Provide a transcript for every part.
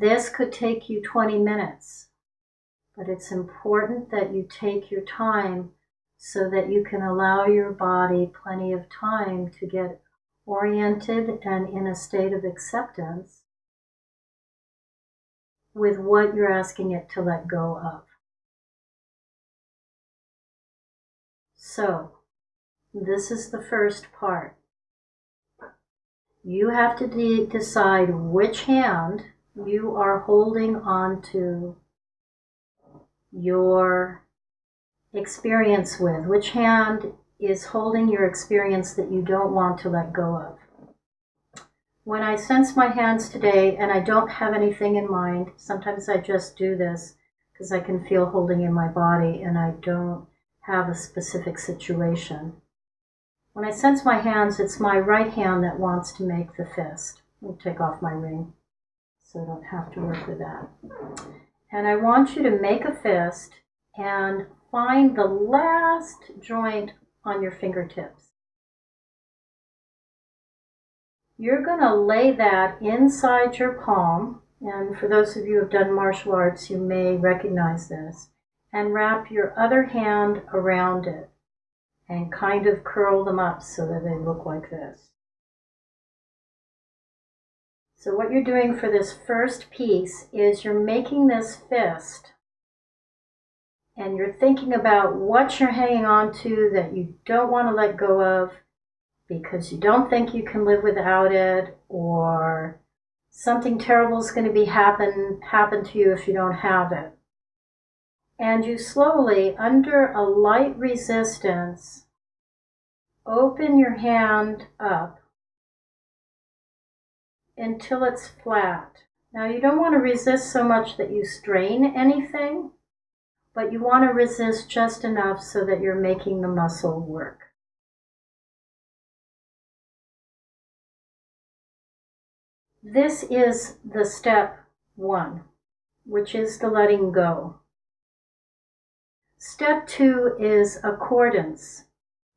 This could take you 20 minutes, but it's important that you take your time so that you can allow your body plenty of time to get oriented and in a state of acceptance with what you're asking it to let go of. So, this is the first part. You have to decide which hand you are holding on to your experience with. Which hand is holding your experience that you don't want to let go of. When I sense my hands today and I don't have anything in mind, sometimes I just do this because I can feel holding in my body and I don't have a specific situation. When I sense my hands, it's my right hand that wants to make the fist. I'll take off my ring so I don't have to work with that. And I want you to make a fist and find the last joint on your fingertips. You're going to lay that inside your palm, and for those of you who have done martial arts, you may recognize this, and wrap your other hand around it and kind of curl them up so that they look like this. So what you're doing for this first piece is you're making this fist and you're thinking about what you're hanging on to that you don't want to let go of because you don't think you can live without it, or something terrible is going to happen to you if you don't have it. And you slowly, under a light resistance, open your hand up until it's flat. Now you don't want to resist so much that you strain anything, but you want to resist just enough so that you're making the muscle work. This is the step 1, which is the letting go. Step 2 is accordance.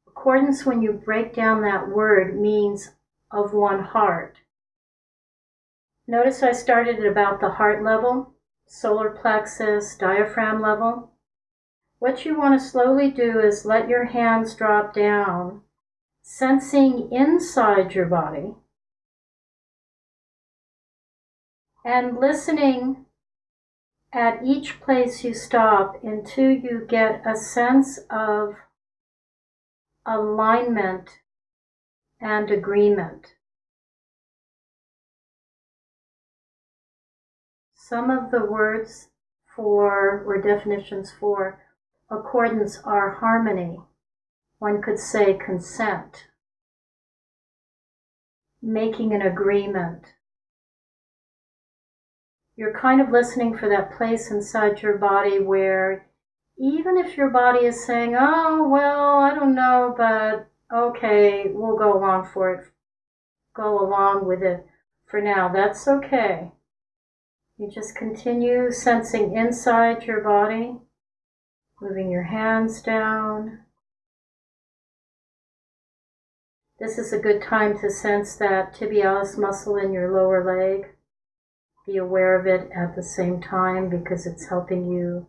Accordance, when you break down that word, means of one heart. Notice I started at about the heart level, solar plexus, diaphragm level. What you want to slowly do is let your hands drop down, sensing inside your body, and listening at each place you stop until you get a sense of alignment and agreement. Some of the words for, or definitions for, accordance are harmony. One could say consent, making an agreement. You're kind of listening for that place inside your body where even if your body is saying, oh, well, I don't know, but okay, we'll go along for it. Go along with it for now. That's okay. You just continue sensing inside your body, moving your hands down. This is a good time to sense that tibialis muscle in your lower leg. Be aware of it at the same time because it's helping you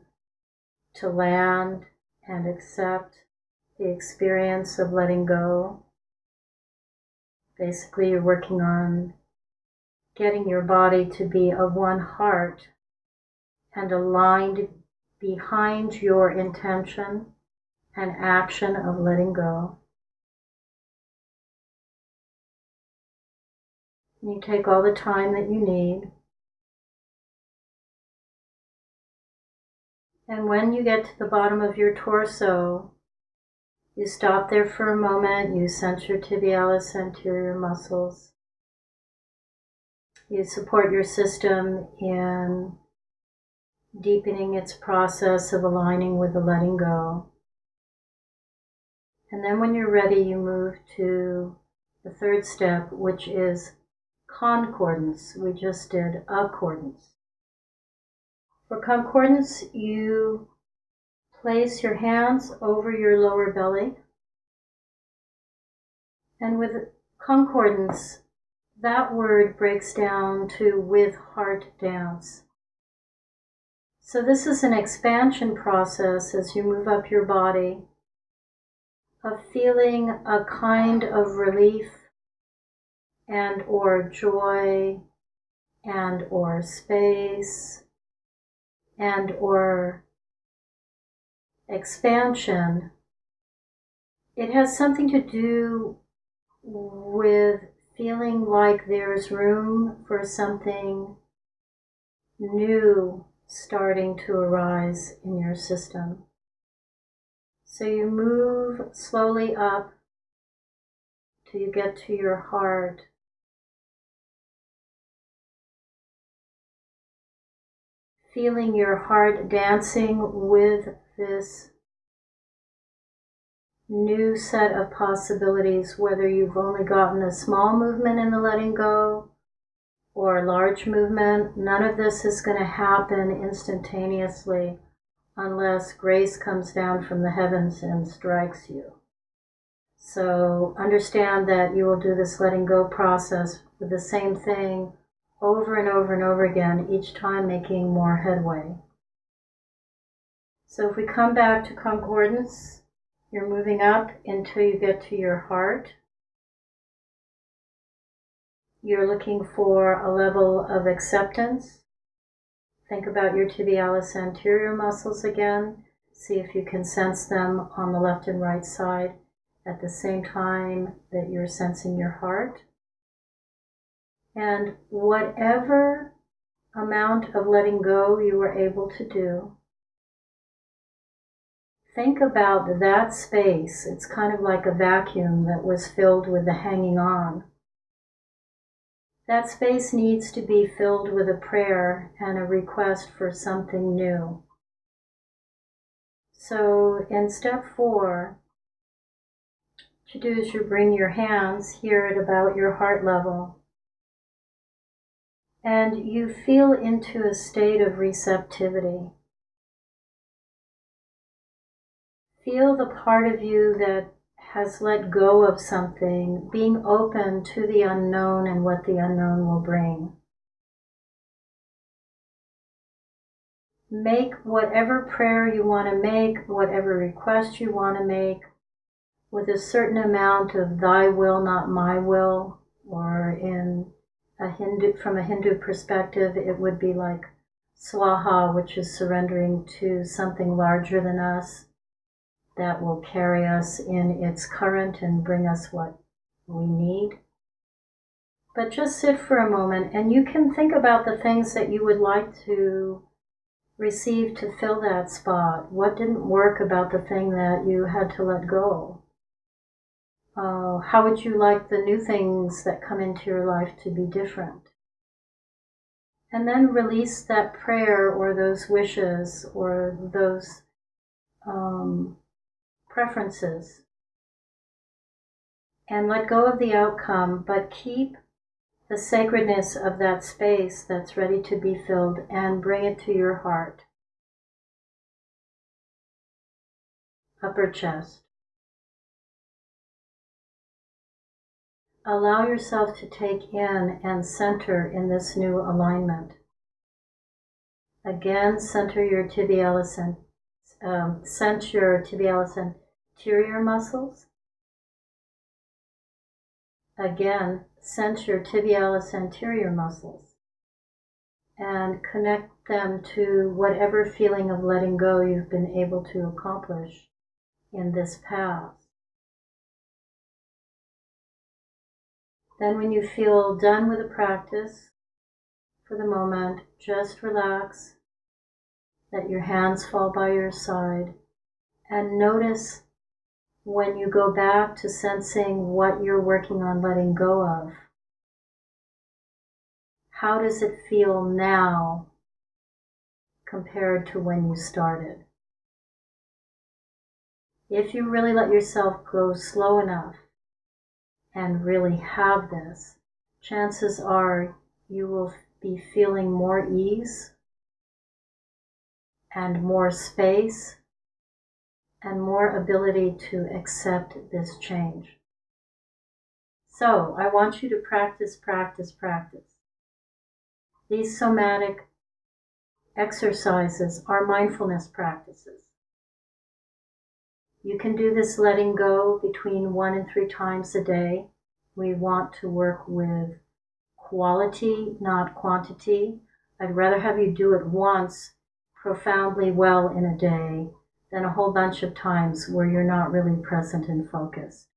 to land and accept the experience of letting go. Basically, you're working on getting your body to be of one heart and aligned behind your intention and action of letting go. You take all the time that you need. And when you get to the bottom of your torso, you stop there for a moment, you sense your tibialis anterior muscles. You support your system in deepening its process of aligning with the letting go. And then when you're ready, you move to the third step, which is concordance. We just did accordance. For concordance, you place your hands over your lower belly. And with concordance, that word breaks down to with heart dance. So this is an expansion process as you move up your body of feeling a kind of relief and or joy and or space and or expansion. It has something to do with feeling like there's room for something new starting to arise in your system. So you move slowly up till you get to your heart. Feeling your heart dancing with this new set of possibilities, whether you've only gotten a small movement in the letting go or a large movement. None of this is going to happen instantaneously unless grace comes down from the heavens and strikes you. So understand that you will do this letting go process with the same thing over and over and over again, each time making more headway. So if we come back to concordance, you're moving up until you get to your heart. You're looking for a level of acceptance. Think about your tibialis anterior muscles again. See if you can sense them on the left and right side at the same time that you're sensing your heart. And whatever amount of letting go you were able to do, think about that space. It's kind of like a vacuum that was filled with the hanging on. That space needs to be filled with a prayer and a request for something new. So in step 4, what you do is you bring your hands here at about your heart level, and you feel into a state of receptivity. Feel the part of you that has let go of something, being open to the unknown and what the unknown will bring. Make whatever prayer you want to make, whatever request you want to make, with a certain amount of thy will, not my will, or from a Hindu perspective, it would be like swaha, which is surrendering to something larger than us that will carry us in its current and bring us what we need. But just sit for a moment and you can think about the things that you would like to receive to fill that spot. What didn't work about the thing that you had to let go? How would you like the new things that come into your life to be different? And then release that prayer or those wishes or those preferences. And let go of the outcome, but keep the sacredness of that space that's ready to be filled and bring it to your heart. Upper chest. Allow yourself to take in and center in this new alignment. Again, center your tibialis anterior muscles. Again, sense your tibialis anterior muscles and connect them to whatever feeling of letting go you've been able to accomplish in this path. Then when you feel done with the practice, for the moment, just relax, let your hands fall by your side, and notice when you go back to sensing what you're working on letting go of. How does it feel now compared to when you started? If you really let yourself go slow enough and really have this, chances are you will be feeling more ease and more space and more ability to accept this change. So I want you to practice, practice, practice. These somatic exercises are mindfulness practices. You can do this letting go between 1 and 3 times a day. We want to work with quality, not quantity. I'd rather have you do it once profoundly well in a day than a whole bunch of times where you're not really present and focused.